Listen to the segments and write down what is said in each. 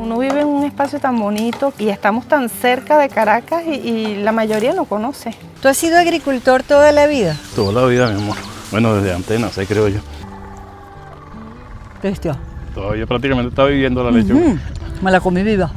Uno vive en un espacio tan bonito y estamos tan cerca de Caracas y la mayoría no conoce. ¿Tú has sido agricultor toda la vida? Toda la vida, mi amor. Bueno, desde antes de nacer, creo yo. Cristian. Todavía prácticamente estaba viviendo la lechuga. Me la comí viva.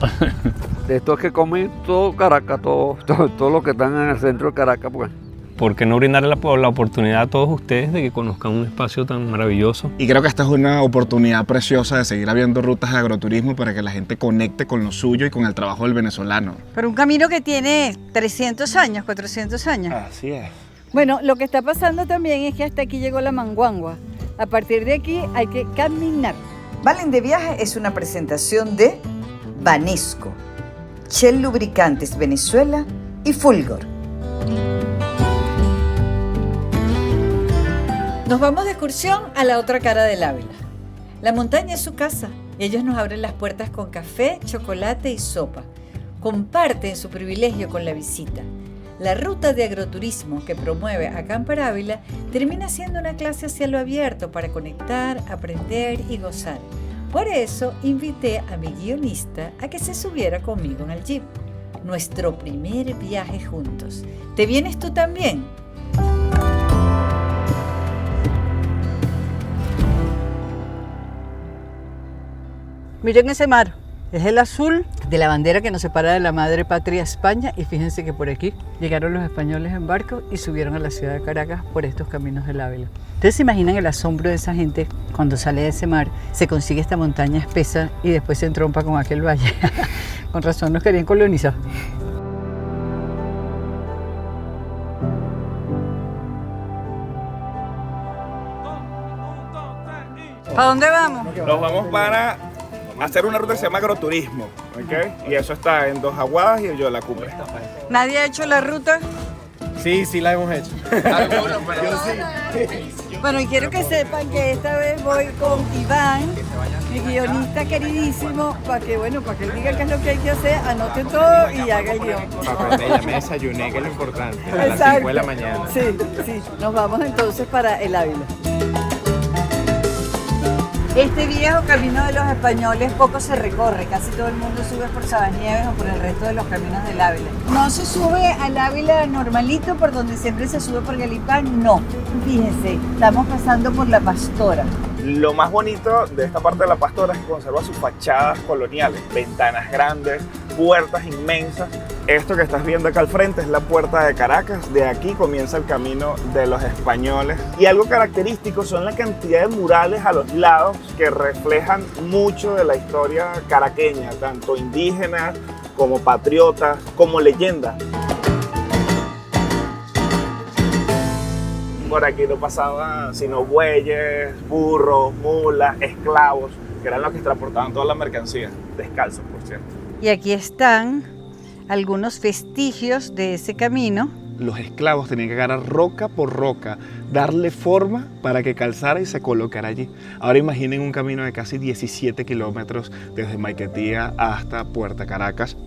De esto es que comen todo Caracas, todo lo que están en el centro de Caracas, pues. ¿Por qué no brindarle la oportunidad a todos ustedes de que conozcan un espacio tan maravilloso? Y creo que esta es una oportunidad preciosa de seguir abriendo rutas de agroturismo para que la gente conecte con lo suyo y con el trabajo del venezolano. Pero un camino que tiene 300 años, 400 años. Así es. Bueno, lo que está pasando también es que hasta aquí llegó la manguangua. A partir de aquí hay que caminar. Valen de Viaje es una presentación de Banesco, Shell Lubricantes Venezuela y Fulgor. Nos vamos de excursión a la otra cara del Ávila. La montaña es su casa y ellos nos abren las puertas con café, chocolate y sopa. Comparten su privilegio con la visita. La ruta de agroturismo que promueve Acampar Ávila termina siendo una clase a cielo abierto para conectar, aprender y gozar. Por eso invité a mi guionista a que se subiera conmigo en el jeep. Nuestro primer viaje juntos. ¿Te vienes tú también? Miren ese mar, es el azul de la bandera que nos separa de la madre patria España y fíjense que por aquí llegaron los españoles en barco y subieron a la ciudad de Caracas por estos caminos del Ávila. Ustedes se imaginan el asombro de esa gente cuando sale de ese mar, se consigue esta montaña espesa y después se entrompa con aquel valle. Con razón nos querían colonizar. ¿Para dónde vamos? Nos vamos para hacer una ruta que se llama agroturismo, ¿ok? Y eso está en Dos Aguadas y en Yo La Cumbre. ¿Nadie ha hecho la ruta? Sí, la hemos hecho. Bueno, y quiero que sepan que esta vez voy con Iván, mi guionista queridísimo, para que él diga qué es lo que hay que hacer, anote todo y haga el guión. Ya me desayuné, que es lo importante, a las Exacto. 5 de la mañana. Sí, nos vamos entonces para el Ávila. Este viejo camino de los españoles poco se recorre, casi todo el mundo sube por Sabanieves o por el resto de los caminos del Ávila. No se sube al Ávila normalito por donde siempre se sube por Galipán, no. Fíjense, estamos pasando por La Pastora. Lo más bonito de esta parte de La Pastora es que conserva sus fachadas coloniales, ventanas grandes, puertas inmensas. Esto que estás viendo acá al frente es la puerta de Caracas. De aquí comienza el camino de los españoles. Y algo característico son la cantidad de murales a los lados que reflejan mucho de la historia caraqueña, tanto indígenas como patriotas, como leyendas. Por aquí no pasaban sino bueyes, burros, mulas, esclavos, que eran los que transportaban toda la mercancía, descalzos, por cierto. Y aquí están algunos vestigios de ese camino. Los esclavos tenían que agarrar roca por roca, darle forma para que calzara y se colocara allí. Ahora imaginen un camino de casi 17 kilómetros desde Maiquetía hasta Puerto Caracas.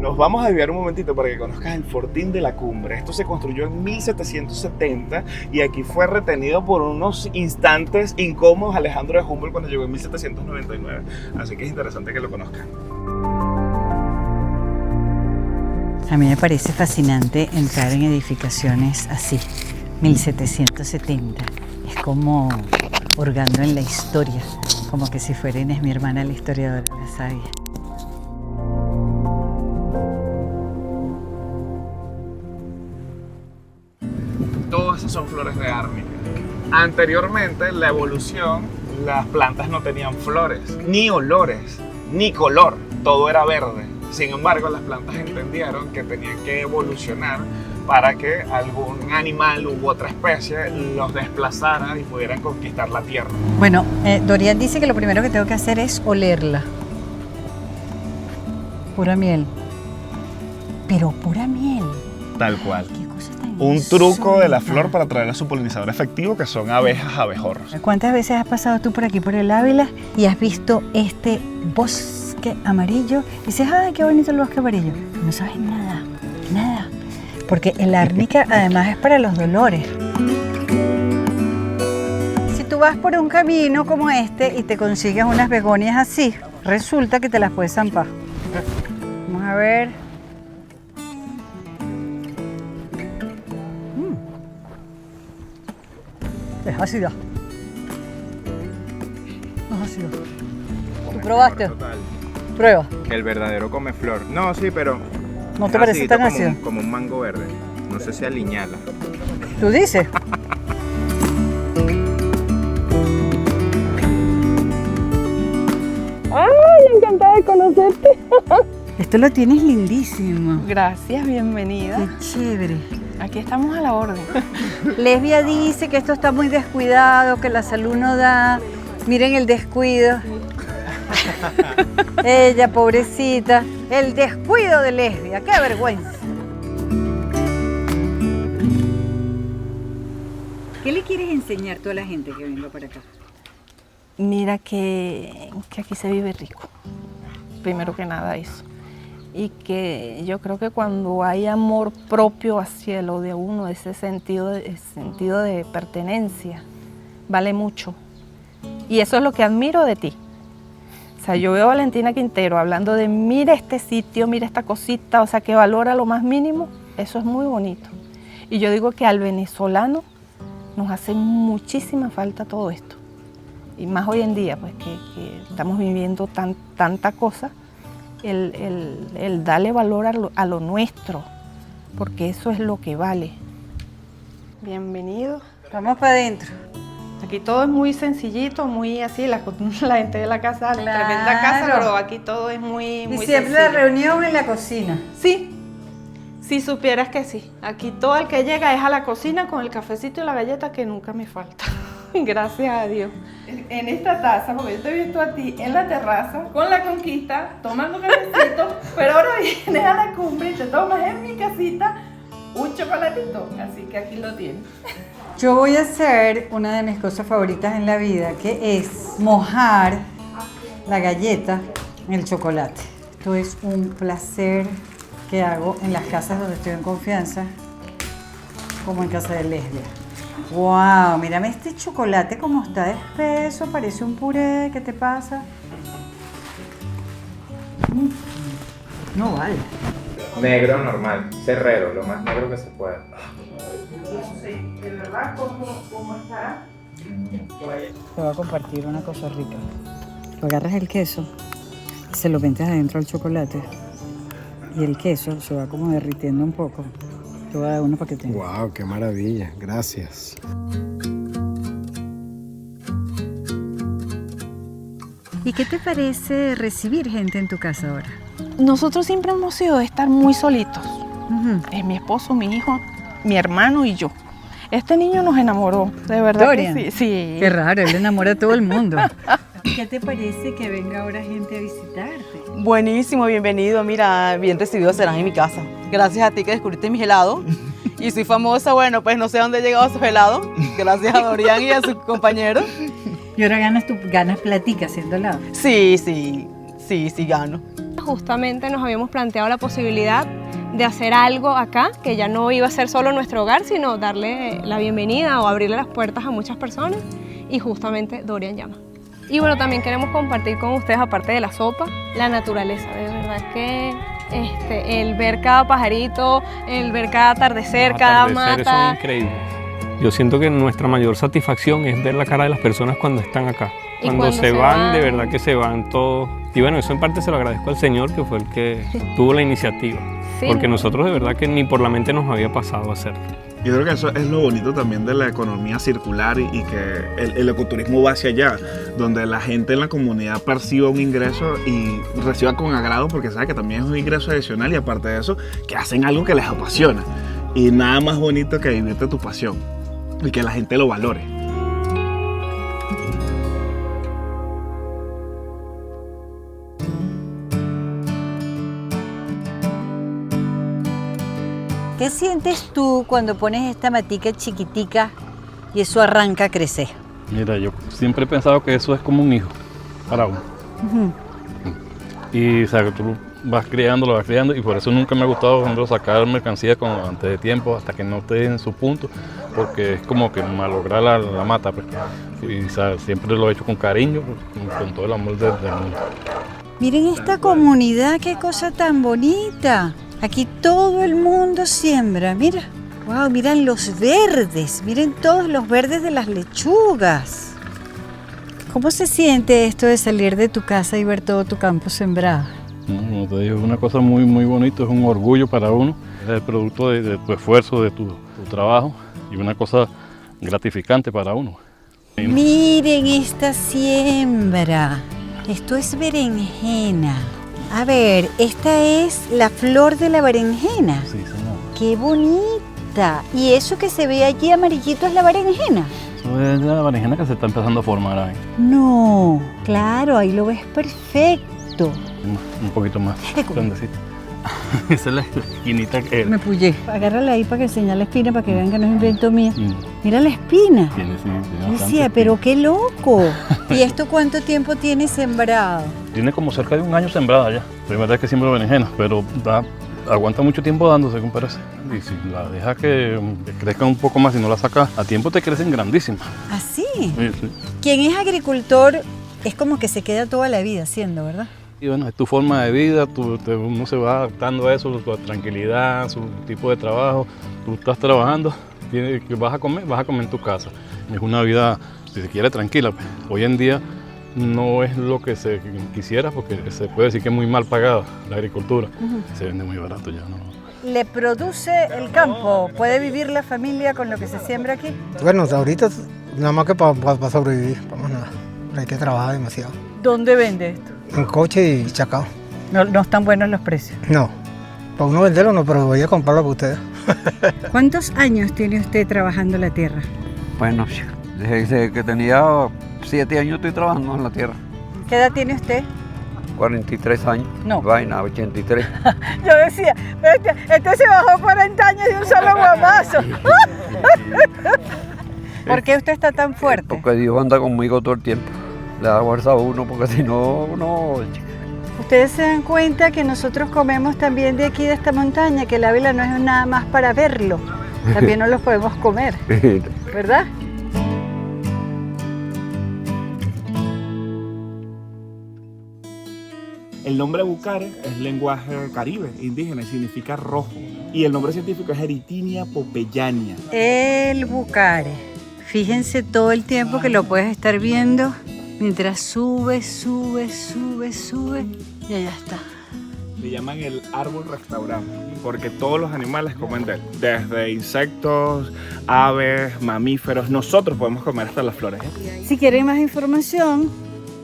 Nos vamos a desviar un momentito para que conozcas el Fortín de la Cumbre. Esto se construyó en 1770 y aquí fue retenido por unos instantes incómodos Alejandro de Humboldt cuando llegó en 1799. Así que es interesante que lo conozcan. A mí me parece fascinante entrar en edificaciones así, 1770. Es como hurgando en la historia, como que si fuera Inés, mi hermana, la historiadora, la sabia. Todas esas son flores de árnica. Anteriormente, la evolución, las plantas no tenían flores, ni olores, ni color, todo era verde. Sin embargo, las plantas entendieron que tenían que evolucionar para que algún animal u otra especie los desplazara y pudieran conquistar la tierra. Bueno, Dorian dice que lo primero que tengo que hacer es olerla. Pura miel. Pero pura miel. Tal cual. Qué cosa tan Un truco de la insólita. flor para atraer a su polinizador efectivo, que son abejas abejorros. ¿Cuántas veces has pasado tú por aquí, por el Ávila, y has visto este bosque amarillo? Y dices, ¡ay, qué bonito el bosque amarillo! No sabes nada, nada. Porque el árnica además es para los dolores. Si tú vas por un camino como este y te consigues unas begonias así, resulta que te las puedes zampar. Vamos a ver. Es ácida. Es ácida. ¿Tú probaste? Total. Prueba. El verdadero come flor. No, sí, pero... ¿No te parece tan ácido? Como un mango verde. No sé si aliñala. ¿Tú dices? ¡Ay, encantada de conocerte! Esto lo tienes lindísimo. Gracias, bienvenida. Qué chévere. Aquí estamos a la orden. Lesbia dice que esto está muy descuidado, que la salud no da. Miren el descuido. Ella, pobrecita. El descuido de Lesbia. ¡Qué vergüenza! ¿Qué le quieres enseñar tú a la gente que venga para acá? Mira que aquí se vive rico. Primero que nada eso. Y que yo creo que cuando hay amor propio hacia lo de uno, ese sentido de pertenencia, vale mucho. Y eso es lo que admiro de ti. O sea, yo veo a Valentina Quintero hablando de mira este sitio, mira esta cosita, o sea, que valora lo más mínimo, eso es muy bonito. Y yo digo que al venezolano nos hace muchísima falta todo esto. Y más hoy en día, pues que estamos viviendo tanta cosa, el darle valor a lo nuestro, porque eso es lo que vale. Bienvenido. Vamos para adentro. Aquí todo es muy sencillito, muy así, la gente de la casa, Claro. tremenda casa, pero aquí todo es muy Y muy siempre sencillo. la reunión en la cocina. Sí, si supieras que sí. Aquí todo el que llega es a la cocina con el cafecito y la galleta que nunca me falta. Gracias a Dios. En esta taza, porque yo te he visto a ti en la terraza, con la conquista, tomando cafecito, pero ahora vienes a la cumbre y te tomas en mi casita un chocolatito. Así que aquí lo tienes. Yo voy a hacer una de mis cosas favoritas en la vida, que es mojar la galleta en el chocolate. Esto es un placer que hago en las casas donde estoy en confianza, como en casa de Lesbia. ¡Wow! Mírame este chocolate como está de espeso, parece un puré. ¿Qué te pasa? No vale. Negro normal. Cerrero, lo más negro que se pueda. ¿De verdad cómo está? Te voy a compartir una cosa rica. Tú agarras el queso y se lo metes adentro del chocolate. Y el queso se va como derritiendo un poco. Te voy a dar uno para que tengas. ¡Wow! ¡Qué maravilla! Gracias. ¿Y qué te parece recibir gente en tu casa ahora? Nosotros siempre hemos sido de estar muy solitos. Es mi esposo, mi hijo, mi hermano y yo. Este niño nos enamoró, de verdad. Dorian. Que sí. Qué raro, él enamora a todo el mundo. ¿Qué te parece que venga ahora gente a visitarte? Buenísimo, bienvenido. Mira, bien recibidos serán en mi casa. Gracias a ti que descubriste mis helados. Y soy famosa, bueno, pues no sé dónde he llegado esos helados. Gracias a Dorian y a sus compañeros. ¿Y ahora ganas platica haciendo helado? Sí, gano. Justamente nos habíamos planteado la posibilidad de hacer algo acá, que ya no iba a ser solo nuestro hogar, sino darle la bienvenida o abrirle las puertas a muchas personas. Y justamente Dorian llama. Y bueno, también queremos compartir con ustedes, aparte de la sopa, la naturaleza. De verdad que el ver cada pajarito, el ver cada atardecer, cada Atardeceres mata. son increíbles. Yo siento que nuestra mayor satisfacción es ver la cara de las personas cuando están acá. Cuando se van, de verdad que se van todos. Y bueno, eso en parte se lo agradezco al Señor, que fue el que tuvo la iniciativa. Sí. Porque nosotros de verdad que ni por la mente nos había pasado a hacerlo. Yo creo que eso es lo bonito también de la economía circular y que el ecoturismo va hacia allá, donde la gente en la comunidad perciba un ingreso y reciba con agrado, porque sabe que también es un ingreso adicional y aparte de eso, que hacen algo que les apasiona. Y nada más bonito que vivirte tu pasión y que la gente lo valore. ¿Qué sientes tú cuando pones esta matica chiquitica y eso arranca a crecer? Mira, yo siempre he pensado que eso es como un hijo para uno. Y o sea, que tú vas criando y por eso nunca me ha gustado, por ejemplo, sacar mercancía antes de tiempo, hasta que no esté en su punto, porque es como que malograr la mata, pues. Y siempre lo he hecho con cariño, con todo el amor del mundo. Miren esta comunidad, qué cosa tan bonita. Aquí todo el mundo siembra, mira. Wow, miren los verdes, miren todos los verdes de las lechugas. ¿Cómo se siente esto de salir de tu casa y ver todo tu campo sembrado? Como te digo, es una cosa muy, muy bonita, es un orgullo para uno. Es el producto de tu esfuerzo, de tu trabajo y una cosa gratificante para uno. Miren esta siembra. Esto es berenjena. A ver, esta es la flor de la berenjena. Sí, señor. ¡Qué bonita! ¿Y eso que se ve allí amarillito es la berenjena? Eso es la berenjena que se está empezando a formar ahí. No, claro, ahí lo ves perfecto. Un poquito más grandecito. Esa es la esquinita que... Me puyé. Agárrala ahí para que enseñe la espina, para que vean que no es invento mío. Mira la espina. Tiene decía, pero qué loco. ¿Y esto cuánto tiempo tiene sembrado? Tiene como cerca de un año sembrada ya. Primera vez que siembro berenjenas, pero aguanta mucho tiempo dándose, según parece. Y si la dejas que crezca un poco más y no la sacas a tiempo, te crecen grandísimas. ¿Ah, sí? Sí. Quien es agricultor es como que se queda toda la vida haciendo, ¿verdad? Y bueno, es tu forma de vida, uno se va adaptando a eso, su tranquilidad, su tipo de trabajo. Tú estás trabajando, vas a comer en tu casa. Es una vida, si se quiere, tranquila. Hoy en día no es lo que se quisiera, porque se puede decir que es muy mal pagada la agricultura. Se vende muy barato ya, ¿no? ¿Le produce el campo? ¿Puede vivir la familia con lo que se siembra aquí? Bueno, ahorita nada más que para sobrevivir, para nada. Hay que trabajar demasiado. ¿Dónde vende esto? En Coche y Chacao. No están buenos los precios. No, para uno venderlo no, pero voy a comprarlo para ustedes. ¿Cuántos años tiene usted trabajando la tierra? Bueno, desde que tenía 7 años estoy trabajando en la tierra. ¿Qué edad tiene usted? 43 años. No. Vaina, 83. Yo decía, este se bajó 40 años de un solo guamazo. ¿Por qué usted está tan fuerte? Porque Dios anda conmigo todo el tiempo. Le da fuerza a uno, porque si no, no. Ustedes se dan cuenta que nosotros comemos también de aquí, de esta montaña, que el Ávila no es nada más para verlo, también nos los podemos comer, ¿verdad? El nombre bucare es lenguaje caribe, indígena, y significa rojo. Y el nombre científico es Erythinia popeyania. El bucare. Fíjense todo el tiempo que lo puedes estar viendo mientras sube, sube, sube, sube y allá está. Le llaman el árbol restaurante porque todos los animales comen de él. Desde insectos, aves, mamíferos. Nosotros podemos comer hasta las flores. Si quieren más información,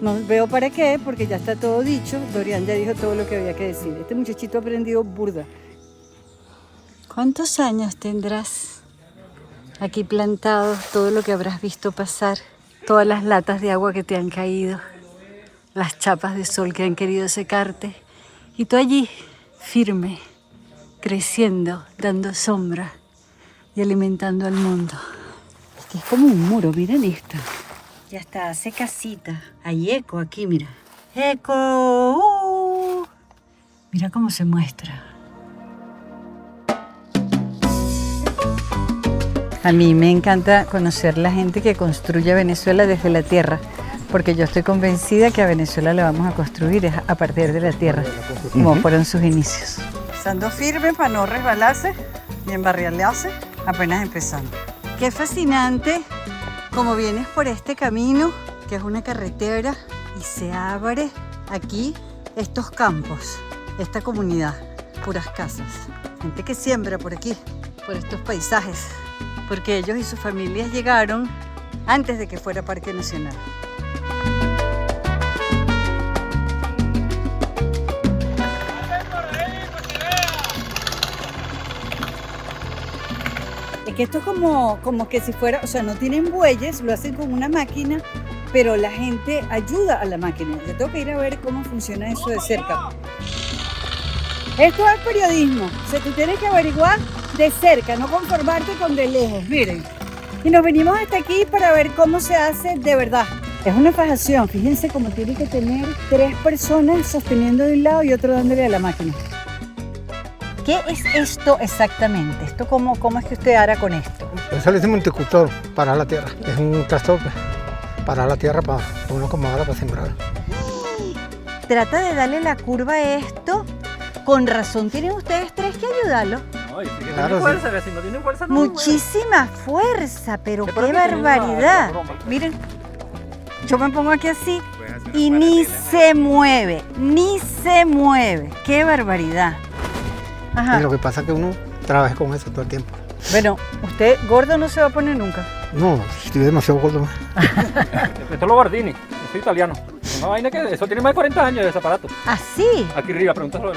no veo para qué, porque ya está todo dicho. Dorian ya dijo todo lo que había que decir. Este muchachito ha aprendido burda. ¿Cuántos años tendrás aquí plantado? Todo lo que habrás visto pasar, todas las latas de agua que te han caído, las chapas de sol que han querido secarte, y tú allí, firme, creciendo, dando sombra y alimentando al mundo. Este es como un muro, miren esto. Ya está, hace casita. Hay eco aquí, mira. ¡Eco! Mira cómo se muestra. A mí me encanta conocer la gente que construye Venezuela desde la tierra, porque yo estoy convencida que a Venezuela la vamos a construir a partir de la tierra, como fueron sus inicios. Estando firme para no resbalarse ni embarriarse, apenas empezando. Qué fascinante como vienes por este camino, que es una carretera, y se abre aquí estos campos, esta comunidad, puras casas. Gente que siembra por aquí, por estos paisajes, porque ellos y sus familias llegaron antes de que fuera Parque Nacional. Es que esto es como que si fuera, o sea, no tienen bueyes, lo hacen con una máquina, pero la gente ayuda a la máquina. Yo tengo que ir a ver cómo funciona eso de cerca. Esto es periodismo, o sea, tú tienes que averiguar de cerca, no conformarte con de lejos, miren. Y nos venimos hasta aquí para ver cómo se hace de verdad. Es una fajación, fíjense cómo tiene que tener 3 personas sosteniendo de un lado y otro dándole a la máquina. ¿Qué es esto exactamente? ¿Cómo es que usted hará con esto? Eso le hicimos un multicultor para la tierra. Es un tractor para la tierra, para uno como ahora para sembrar. Trata de darle la curva a esto. Con razón tienen ustedes 3 que ayudarlo. No, y si Claro, tiene fuerza, si no tiene fuerza no. Muchísima fuerza, pero qué barbaridad. Miren, yo me pongo aquí así y ni se mueve, ni se mueve. Qué barbaridad. Ajá. Y lo que pasa es que uno trabaja con eso todo el tiempo. Bueno, usted gordo no se va a poner nunca. No, estoy demasiado gordo. Esto es lo Bardini, soy italiano. Una vaina que eso tiene más de 40 años ese aparato. ¿Ah, sí? Aquí arriba, pregúntalo.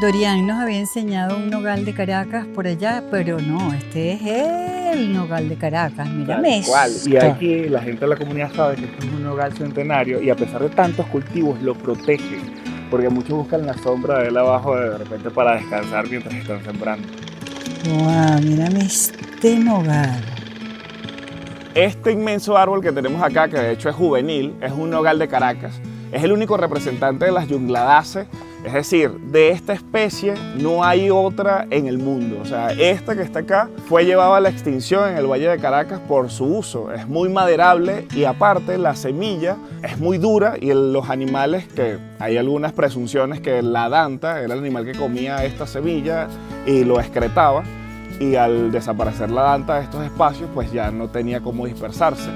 Dorian nos había enseñado un nogal de Caracas por allá, pero no, este es el nogal de Caracas. Mírame esto. Y aquí la gente de la comunidad sabe que esto es un nogal centenario y a pesar de tantos cultivos lo protegen, porque muchos buscan la sombra de él abajo de repente para descansar mientras están sembrando. Wow, mírame este nogal. Este inmenso árbol que tenemos acá, que de hecho es juvenil, es un nogal de Caracas. Es el único representante de las Junglaceae, es decir, de esta especie no hay otra en el mundo. O sea, esta que está acá fue llevada a la extinción en el Valle de Caracas por su uso. Es muy maderable y aparte la semilla es muy dura y los animales, que hay algunas presunciones que la danta era el animal que comía esta semilla y lo excretaba, y al desaparecer la danta de estos espacios pues ya no tenía cómo dispersarse.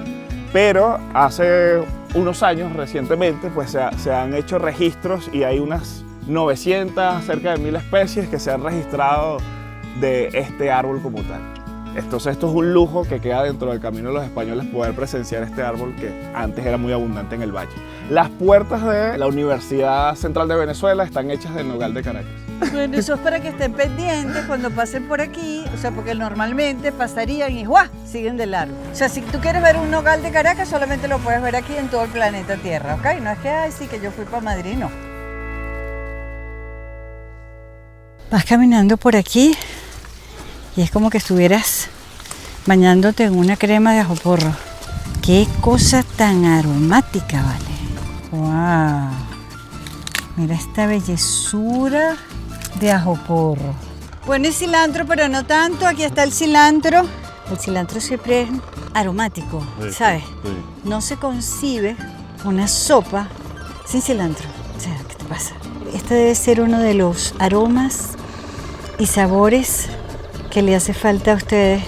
Pero hace unos años, recientemente, pues se han hecho registros y hay unas 900, cerca de 1000 especies que se han registrado de este árbol como tal. Entonces esto es un lujo que queda dentro del camino de los españoles, poder presenciar este árbol que antes era muy abundante en el valle. Las puertas de la Universidad Central de Venezuela están hechas de nogal de Caracas. Bueno, eso es para que estén pendientes cuando pasen por aquí, o sea, porque normalmente pasarían y ¡guau! Siguen de largo. O sea, si tú quieres ver un nogal de Caracas, solamente lo puedes ver aquí en todo el planeta Tierra, ¿ok? No es que, ay, sí, que yo fui para Madrid, no. Vas caminando por aquí y es como que estuvieras bañándote en una crema de ajoporro. ¡Qué cosa tan aromática, vale! ¡Wow! Mira esta bellezura de ajoporro. Bueno, y cilantro, pero no tanto. Aquí está el cilantro. El cilantro siempre es aromático, ¿sabes? Sí. No se concibe una sopa sin cilantro. O sea, ¿qué te pasa? Este debe ser uno de los aromas y sabores que le hace falta a ustedes,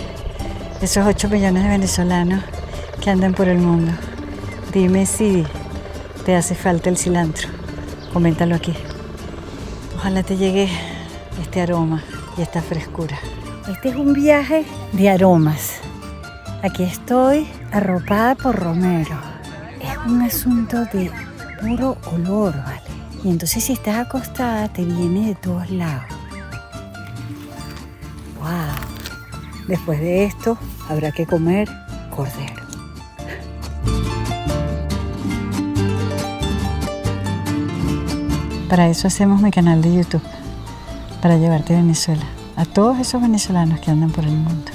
esos 8 millones de venezolanos que andan por el mundo. Dime si te hace falta el cilantro. Coméntalo aquí. Ojalá te llegue este aroma y esta frescura. Este es un viaje de aromas. Aquí estoy arropada por Romero. Es un asunto de puro olor, ¿vale? Y entonces si estás acostada te viene de todos lados. ¡Wow! Después de esto habrá que comer cordero. Para eso hacemos mi canal de YouTube, para llevarte a Venezuela, a todos esos venezolanos que andan por el mundo.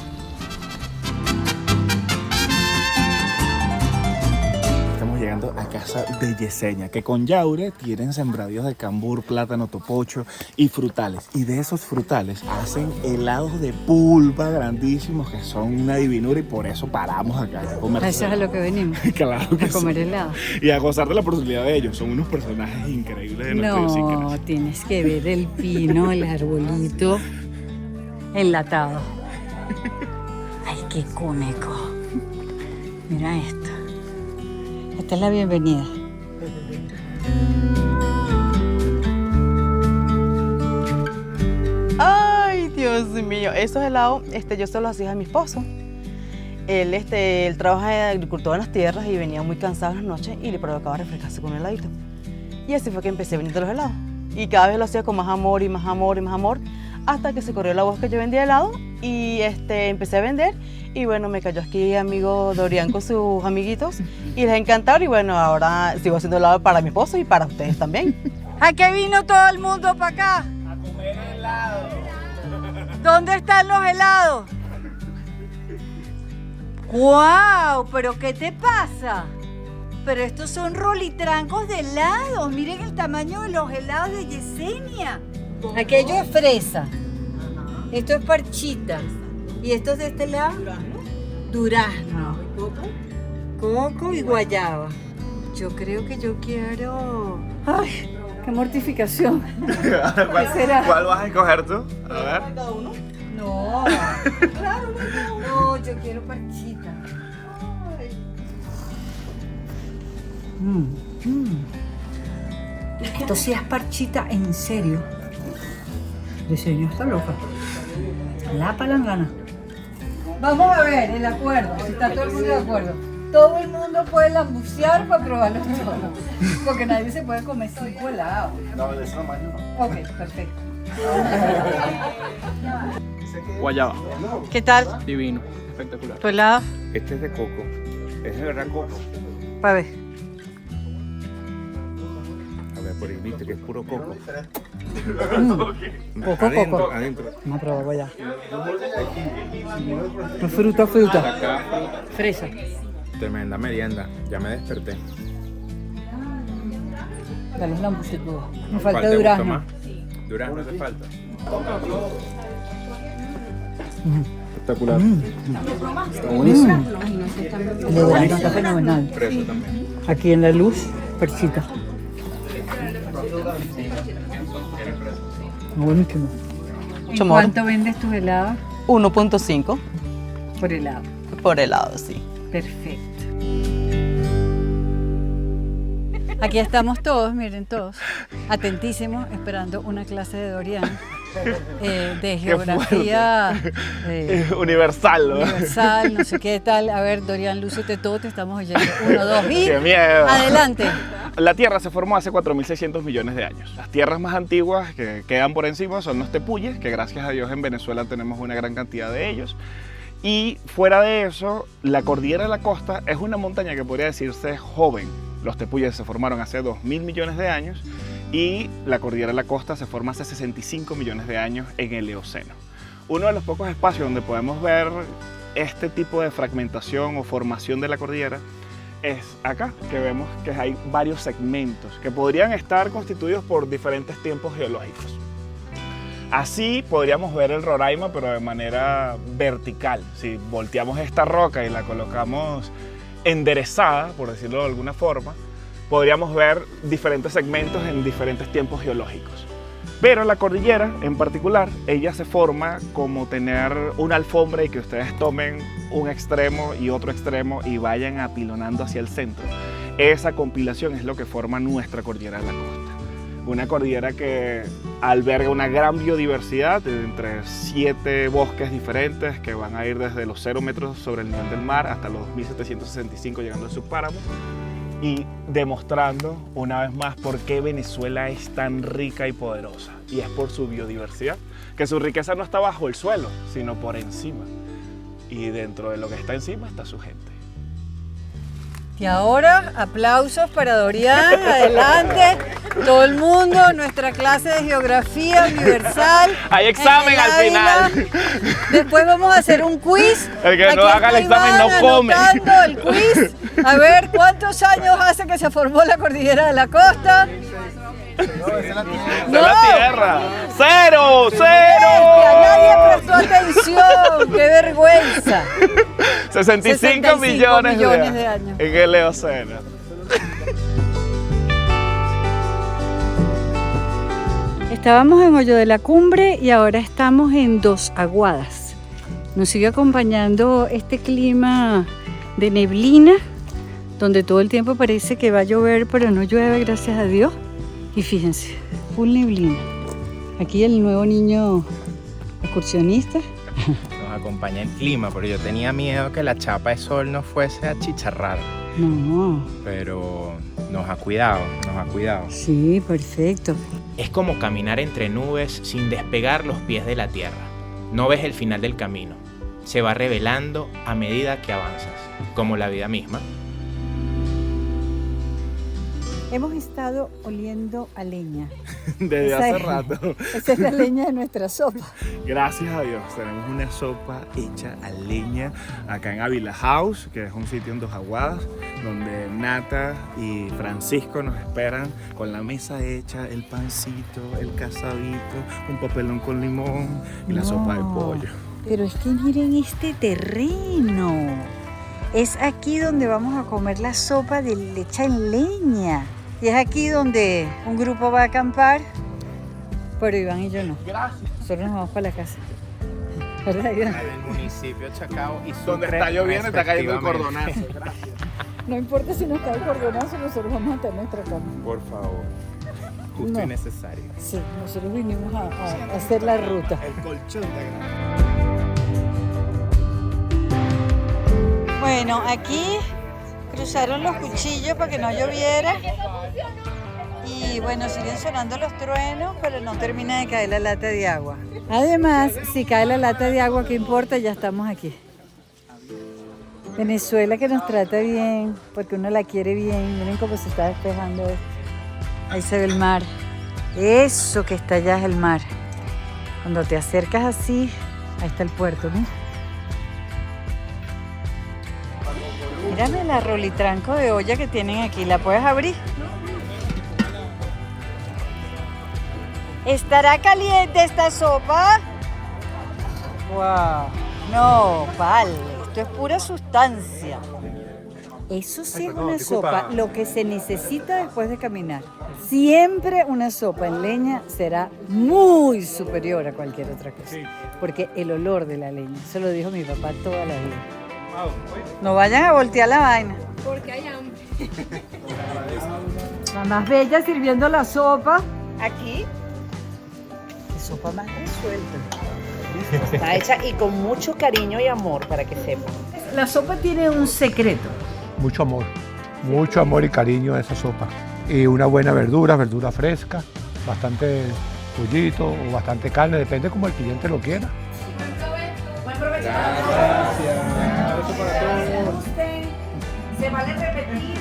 Estamos llegando a casa de Yesenia, que con Yaure tienen sembradíos de cambur, plátano, topocho y frutales. Y de esos frutales hacen helados de pulpa grandísimos que son una divinura y por eso paramos acá a comer. Eso es a lo que venimos, Claro que a comer sí. helado. Y a gozar de la personalidad de ellos. Son unos personajes increíbles de nuestra idiosincrasia. No, tienes que ver el pino, el arbolito enlatado. Ay, qué cómico. Mira esto. Esta es la bienvenida. Ay, Dios mío, esos helados yo se los hacía a mi esposo. Él trabaja de agricultor en las tierras y venía muy cansado en las noches y le provocaba refrescarse con un heladito. Y así fue que empecé a vender los helados. Y cada vez lo hacía con más amor y más amor y más amor, hasta que se corrió la voz que yo vendía helado y empecé a vender. Y bueno, me cayó aquí amigo Dorian con sus amiguitos y les encantaron. Y bueno, ahora sigo haciendo helado para mi esposo y para ustedes también. ¿A qué vino todo el mundo para acá? A comer helado. ¿Dónde están los helados? ¡Guau! ¿Pero qué te pasa? Pero estos son rolitrancos de helados. Miren el tamaño de los helados de Yesenia. Aquello es fresa. Esto es parchita. ¿Y estos de este lado? Durazno. Coco y guayaba. Yo creo que yo quiero... ¡Ay! ¡Qué mortificación! ¿Qué será? ¿Cuál vas a escoger tú? A ver. No. No, yo quiero parchita. Esto sí es parchita en serio. Diseño está loca. La palangana. Vamos a ver el acuerdo, si está todo el mundo de acuerdo. Todo el mundo puede lambucear para probarlo todo. Porque nadie se puede comer 5 helados. No, de ese tamaño no. Ok, perfecto. Guayaba. ¿Qué tal? Divino, espectacular. ¿Tu helado? Este es de coco. Es de verdad coco. Para ver. A ver, por ahí viste que es puro coco. Coco, adentro, coco. adentro. Vamos a probar guayaba. Fruta, fruta. Fresa. Tremenda merienda. Ya me desperté. Dale un lambucito. Me ¿Cuál falta te gusta durazno. más? Durazno te falta. Espectacular. Está buenísimo. El de durazno está fenomenal. Fresa también. Aquí en la luz, persita. Buenísimo. Mucho moro. ¿Cuánto vendes tus helados? 1.5 Por helado. por helado, sí. Perfecto. Aquí estamos todos, miren todos, atentísimos, esperando una clase de Dorian de geografía Universal, ¿no? universal, no sé qué tal. A ver, Dorian, lúcete todo, te estamos oyendo. 1, 2 y ¡Qué miedo! adelante. La Tierra se formó hace 4.600 millones de años. Las tierras más antiguas que quedan por encima son los tepuyes, que gracias a Dios en Venezuela tenemos una gran cantidad de ellos. Y fuera de eso, la cordillera de la costa es una montaña que podría decirse joven. Los tepuyes se formaron hace 2.000 millones de años y la cordillera de la costa se forma hace 65 millones de años en el Eoceno. Uno de los pocos espacios donde podemos ver este tipo de fragmentación o formación de la cordillera es acá, que vemos que hay varios segmentos que podrían estar constituidos por diferentes tiempos geológicos. Así podríamos ver el Roraima, pero de manera vertical. Si volteamos esta roca y la colocamos enderezada, por decirlo de alguna forma, podríamos ver diferentes segmentos en diferentes tiempos geológicos. Pero la cordillera en particular, ella se forma como tener una alfombra y que ustedes tomen un extremo y otro extremo y vayan apilonando hacia el centro. Esa compilación es lo que forma nuestra cordillera de la costa. Una cordillera que alberga una gran biodiversidad entre 7 bosques diferentes que van a ir desde los 0 metros sobre el nivel del mar hasta los 2.765 llegando al subpáramo, y demostrando una vez más por qué Venezuela es tan rica y poderosa. Y es por su biodiversidad, que su riqueza no está bajo el suelo, sino por encima. Y dentro de lo que está encima está su gente. Y ahora, aplausos para Dorian, adelante, todo el mundo, nuestra clase de geografía universal. Hay examen al final. Después vamos a hacer un quiz. El que Aquí no haga el está examen Iván no come. anotando el quiz. A ver, ¿cuántos años hace que se formó la cordillera de la costa? ¡De la tierra! ¡Cero! Nadie prestó atención, qué vergüenza. 65 millones de años. en el Eoceno. Estábamos en Hoyo de la Cumbre y ahora estamos en Dos Aguadas. Nos sigue acompañando este clima de neblina, donde todo el tiempo parece que va a llover, pero no llueve, gracias a Dios. Y fíjense, full neblina. Aquí el nuevo niño excursionista. Nos acompaña el clima, pero yo tenía miedo que la chapa de sol nos fuese a chicharrar. No. Pero nos ha cuidado, nos ha cuidado. Sí, perfecto. Es como caminar entre nubes sin despegar los pies de la tierra. No ves el final del camino. Se va revelando a medida que avanzas, como la vida misma. Hemos estado oliendo a leña. Desde hace rato. Esa es la leña de nuestra sopa. Gracias a Dios, tenemos una sopa hecha a leña acá en Ávila House, que es un sitio en Dos Aguadas, donde Nata y Francisco nos esperan con la mesa hecha, el pancito, el casabito, un papelón con limón y la sopa de pollo. Pero es que miren este terreno. Es aquí donde vamos a comer la sopa hecha en leña. Y es aquí donde un grupo va a acampar, pero Iván y yo no. Gracias. Nosotros nos vamos para la casa. ¿Verdad, Iván? El municipio Chacao y Donde Sucre, está lloviendo está cayendo el respectivamente. cordonazo. Gracias. No importa si nos cae el cordonazo, nosotros vamos a tener nuestra cama. Por favor. Justo y necesario. Sí, nosotros vinimos a hacer la ruta. El colchón de grana. Bueno, aquí cruzaron los cuchillos para que no lloviera. Y bueno, siguen sonando los truenos, pero no termina de caer la lata de agua. Además, si cae la lata de agua, ¿qué importa? Ya estamos aquí. Venezuela que nos trata bien, porque uno la quiere bien. Miren cómo se está despejando esto. Ahí se ve el mar. Eso que está allá es el mar. Cuando te acercas así, ahí está el puerto, ¿no? Mírame la rolitranco de olla que tienen aquí. ¿La puedes abrir? ¿Estará caliente esta sopa? ¡Wow! No, vale. Esto es pura sustancia. Eso sí es una sopa, lo que se necesita después de caminar. Siempre una sopa en leña será muy superior a cualquier otra cosa. Porque el olor de la leña, eso lo dijo mi papá toda la vida. No vayan a voltear la vaina. Porque hay hambre. La más bella sirviendo la sopa. Aquí Sopa más resuelta. está hecha y con mucho cariño y amor, para que sepan. La sopa tiene un secreto. Mucho amor y cariño a esa sopa. Y una buena verdura fresca, bastante pollito o bastante carne, depende como el cliente lo quiera. Buen provecho. Se vale repetir.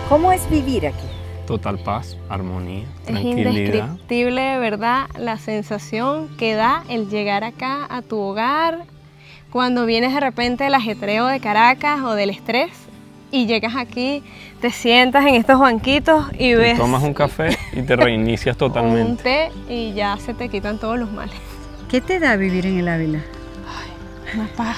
¿Cómo es vivir aquí? Total paz, armonía, Es tranquilidad. indescriptible de verdad la sensación que da el llegar acá a tu hogar cuando vienes de repente del ajetreo de Caracas o del estrés y llegas aquí, te sientas en estos banquitos y Te ves tomas un café y te reinicias un totalmente. té y ya se te quitan todos los males. ¿Qué te da vivir en el Ávila? Una paz.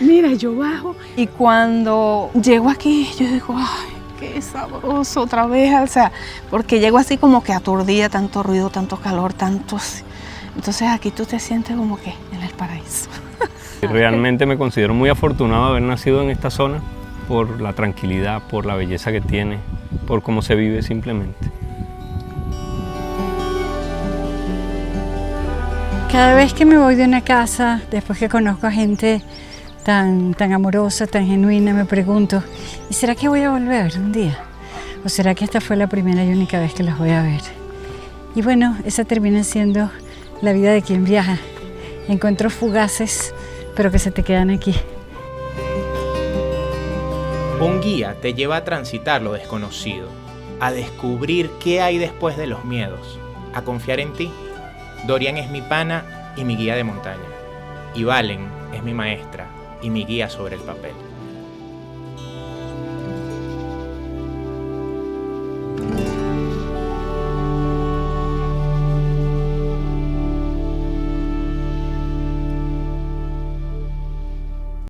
Mira, yo bajo y cuando llego aquí yo digo, ay, qué sabroso otra vez, o sea, porque llego así como que aturdida, tanto ruido, tanto calor, tantos. Entonces aquí tú te sientes como que en el paraíso. Realmente me considero muy afortunado de haber nacido en esta zona por la tranquilidad, por la belleza que tiene, por cómo se vive simplemente. Cada vez que me voy de una casa, después que conozco a gente tan amorosa, tan genuina, me pregunto, ¿y será que voy a volver un día? ¿O será que esta fue la primera y única vez que los voy a ver? Y bueno, esa termina siendo la vida de quien viaja. Encuentros fugaces, pero que se te quedan aquí. Un guía te lleva a transitar lo desconocido, a descubrir qué hay después de los miedos, a confiar en ti. Dorian es mi pana y mi guía de montaña. Y Valen es mi maestra y mi guía sobre el papel.